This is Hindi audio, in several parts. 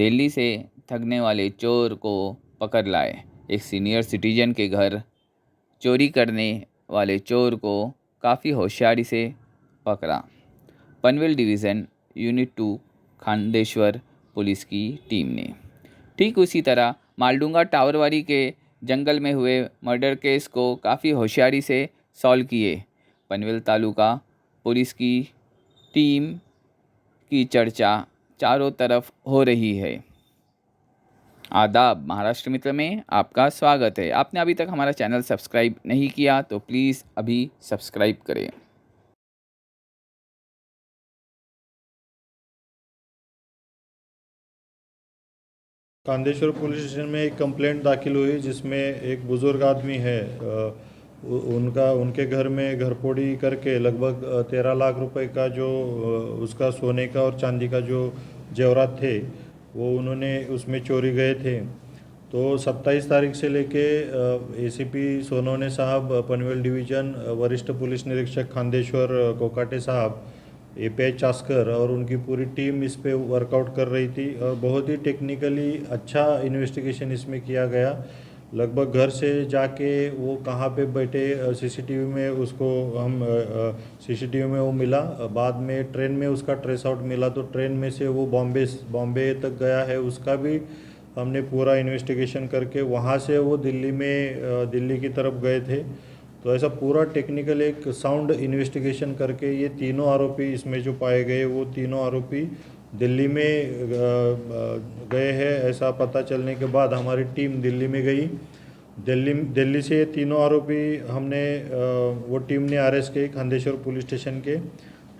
दिल्ली से ठगने वाले चोर को पकड़ लाए। एक सीनियर सिटीजन के घर चोरी करने वाले चोर को काफ़ी होशियारी से पकड़ा। Panvel division unit 2 Khandeshwar police की टीम ने। ठीक उसी तरह मालडूंगा टावरवारी के जंगल में हुए मर्डर केस को काफ़ी होशियारी से सॉल्व किए। पनवेल तालुका पुलिस की टीम की चर्चा चारों तरफ हो रही है। आदाब, महाराष्ट्र मित्र में आपका स्वागत है। आपने अभी तक हमारा चैनल सब्सक्राइब नहीं किया तो प्लीज़ अभी सब्सक्राइब करें। कांदेश्वर पुलिस स्टेशन में एक कंप्लेंट दाखिल हुई जिसमें एक बुज़ुर्ग आदमी है, उनके घर में घरफोड़ी करके लगभग 13 लाख रुपए का जो उसका सोने का और चांदी का जो जेवरात थे वो उन्होंने उसमें चोरी गए थे। तो 27 तारीख से लेके एसीपी सोनवणे साहब, पनवेल डिवीज़न वरिष्ठ पुलिस निरीक्षक खांदेश्वर कोकाटे साहब, एपीआई चास्कर और उनकी पूरी टीम इस पे वर्कआउट कर रही थी और बहुत ही टेक्निकली अच्छा इन्वेस्टिगेशन इसमें किया गया। लगभग घर से जाके वो कहाँ पे बैठे सीसीटीवी में उसको हम सीसीटीवी में वो मिला। बाद में ट्रेन में उसका ट्रेस आउट मिला, तो ट्रेन में से वो बॉम्बे तक गया है, उसका भी हमने पूरा इन्वेस्टिगेशन करके वहाँ से वो दिल्ली की तरफ गए थे। तो ऐसा पूरा टेक्निकल एक साउंड इन्वेस्टिगेशन करके ये तीनों आरोपी इसमें जो पाए गए वो तीनों आरोपी दिल्ली में गए हैं। ऐसा पता चलने के बाद हमारी टीम दिल्ली में गई। दिल्ली से ये तीनों आरोपी हमने वो टीम ने अरेस्ट किए खांदेश्वर पुलिस स्टेशन के,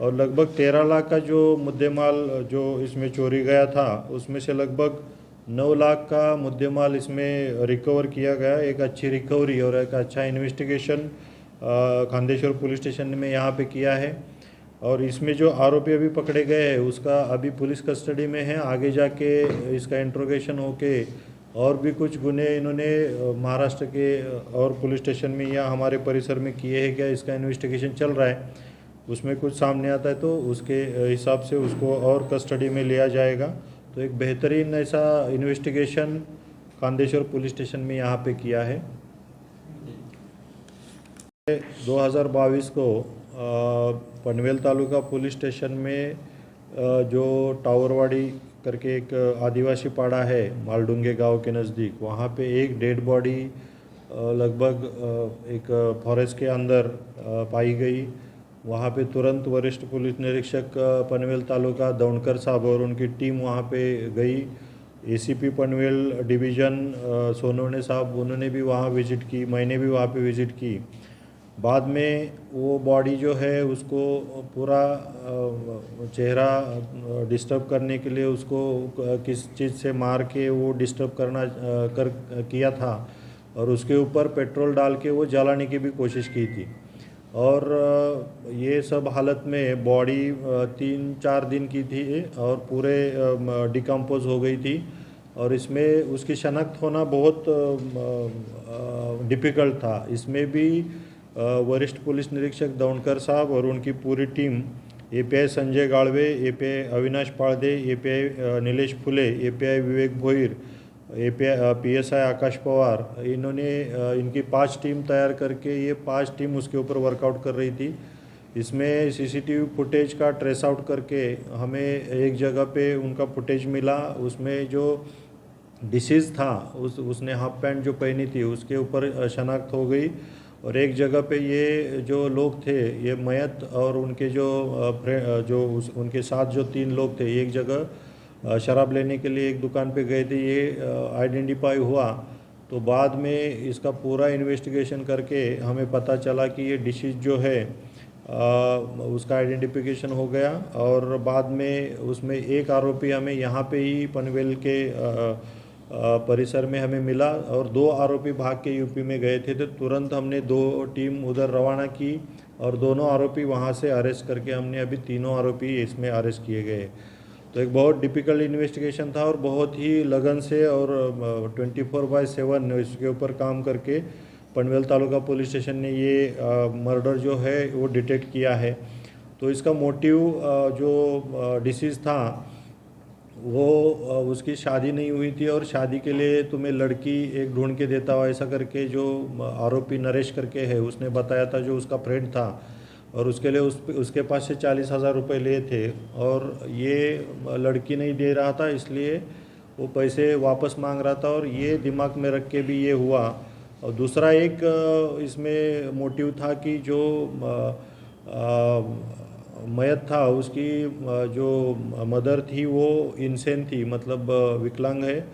और लगभग 13 लाख का जो मुद्देमाल जो इसमें चोरी गया था उसमें से लगभग 9 लाख का मुद्देमाल इसमें रिकवर किया गया। एक अच्छी रिकवरी और एक अच्छा इन्वेस्टिगेशन खांदेश्वर पुलिस स्टेशन में यहाँ पे किया है। और इसमें जो आरोपी अभी पकड़े गए हैं उसका अभी पुलिस कस्टडी में है। आगे जाके इसका इंट्रोगेशन होके और भी कुछ गुने इन्होंने महाराष्ट्र के और पुलिस स्टेशन में या हमारे परिसर में किए हैं क्या, इसका इन्वेस्टिगेशन चल रहा है। उसमें कुछ सामने आता है तो उसके हिसाब से उसको और कस्टडी में लिया जाएगा। तो एक बेहतरीन ऐसा इन्वेस्टिगेशन खांदेश्वर पुलिस स्टेशन में यहाँ पे किया है। 2022 को पनवेल तालुका पुलिस स्टेशन में जो टावरवाड़ी करके एक आदिवासी पाड़ा है मालडूंगे गांव के नज़दीक, वहाँ पे एक डेड बॉडी लगभग एक फॉरेस्ट के अंदर पाई गई। वहाँ पे तुरंत वरिष्ठ पुलिस निरीक्षक पनवेल तालुका दौणकर साहब और उनकी टीम वहाँ पे गई। एसीपी पनवेल डिवीज़न सोनवणे साहब उन्होंने भी वहाँ विज़िट की, मैंने भी वहाँ पे विज़िट की। बाद में वो बॉडी जो है उसको पूरा चेहरा डिस्टर्ब करने के लिए उसको किस चीज़ से मार के वो डिस्टर्ब किया था और उसके ऊपर पेट्रोल डाल के वो जलाने की भी कोशिश की थी। और ये सब हालत में बॉडी 3-4 दिन की थी और पूरे डिकम्पोज हो गई थी और इसमें उसकी शनाख्त होना बहुत डिफ़िकल्ट था। इसमें भी वरिष्ठ पुलिस निरीक्षक दौणकर साहब और उनकी पूरी team, API Sanjay Gadve, API Avinash Palde, API Nilesh Phule, API Vivek Bhoir, API PSI Akash Pawar, इन्होंने इनकी 5 टीम तैयार करके ये 5 टीम उसके ऊपर वर्कआउट कर रही थी। इसमें सीसीटीवी फुटेज का ट्रेस आउट करके हमें एक जगह पे उनका फुटेज मिला। उसमें जो डिसीज़ था उसने हाफ पैंट जो पहनी थी उसके ऊपर शनाख्त हो गई। और एक जगह पे ये जो लोग थे ये मयत और उनके उनके साथ जो 3 लोग थे एक जगह शराब लेने के लिए एक दुकान पे गए थे, ये आइडेंटिफाई हुआ। तो बाद में इसका पूरा इन्वेस्टिगेशन करके हमें पता चला कि ये डिसीज जो है उसका आइडेंटिफिकेशन हो गया। और बाद में उसमें एक आरोपी हमें यहाँ पे ही पनवेल के परिसर में हमें मिला और 2 आरोपी भाग के यूपी में गए थे। तो तुरंत हमने 2 टीम उधर रवाना की और दोनों आरोपी वहाँ से अरेस्ट करके हमने अभी तीनों आरोपी इसमें अरेस्ट किए गए। तो एक बहुत डिफ़िकल्ट इन्वेस्टिगेशन था और बहुत ही लगन से और 24/7 इसके ऊपर काम करके पनवेल तालुका पुलिस स्टेशन ने ये मर्डर जो है वो डिटेक्ट किया है। तो इसका मोटिव जो डिसीज़ था वो उसकी शादी नहीं हुई थी और शादी के लिए तुम्हें लड़की एक ढूंढ के देता हो, ऐसा करके जो आरोपी नरेश करके है उसने बताया था, जो उसका फ्रेंड था। और उसके लिए उसके पास से 40,000 रुपये लिए थे और ये लड़की नहीं दे रहा था, इसलिए वो पैसे वापस मांग रहा था और ये दिमाग में रख के भी ये हुआ। और दूसरा एक इसमें मोटिव था कि जो मयत था उसकी जो मदर थी वो इनसेन थी, मतलब विकलांग है,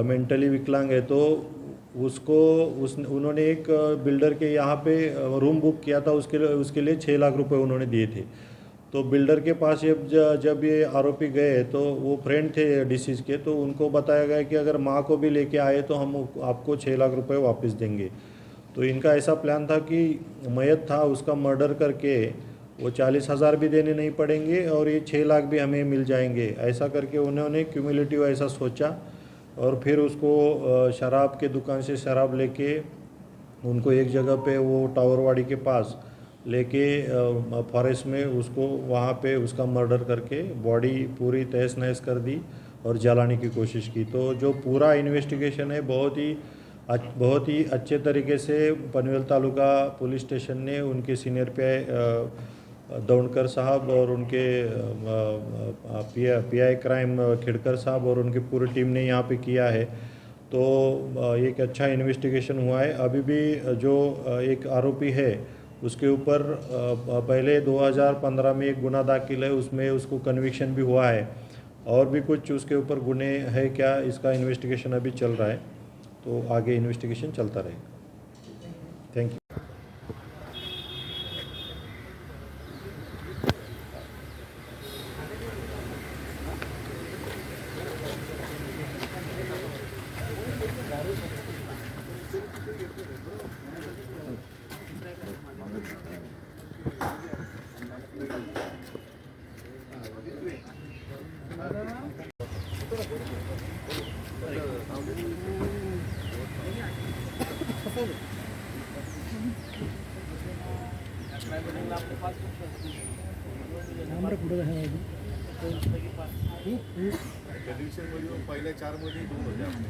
मेंटली विकलांग है। तो उसको उन्होंने एक बिल्डर के यहाँ पे रूम बुक किया था, उसके लिए 6 लाख रुपए उन्होंने दिए थे। तो बिल्डर के पास जब ये आरोपी गए तो वो फ्रेंड थे डिसीज के, तो उनको बताया गया कि अगर माँ को भी लेके आए तो हम आपको 6 लाख रुपए वापस देंगे। तो इनका ऐसा प्लान था कि मयत था उसका मर्डर करके वो 40,000 भी देने नहीं पड़ेंगे और ये 6 लाख भी हमें मिल जाएंगे, ऐसा करके उन्होंने क्यूमुलेटिव ऐसा सोचा। और फिर उसको शराब के दुकान से शराब लेके उनको एक जगह पे वो टावरवाड़ी के पास लेके फॉरेस्ट में उसको वहाँ पे उसका मर्डर करके बॉडी पूरी तहस नहस कर दी और जलाने की कोशिश की। तो जो पूरा इन्वेस्टिगेशन है बहुत ही अच्छे तरीके से पनवेल तालुका पुलिस स्टेशन ने उनके सीनियर दौड़कर साहब और उनके पीआई क्राइम खिड़कर साहब और उनकी पूरी टीम ने यहाँ पे किया है। तो एक अच्छा इन्वेस्टिगेशन हुआ है। अभी भी जो एक आरोपी है उसके ऊपर पहले 2015 में एक गुना दाखिल है, उसमें उसको कन्विक्शन भी हुआ है। और भी कुछ उसके ऊपर गुने है क्या, इसका इन्वेस्टिगेशन अभी चल रहा है, तो आगे इन्वेस्टिगेशन चलता रहेगा। Thank you. पहिल्या 4 मध्ये 2 होते आपले.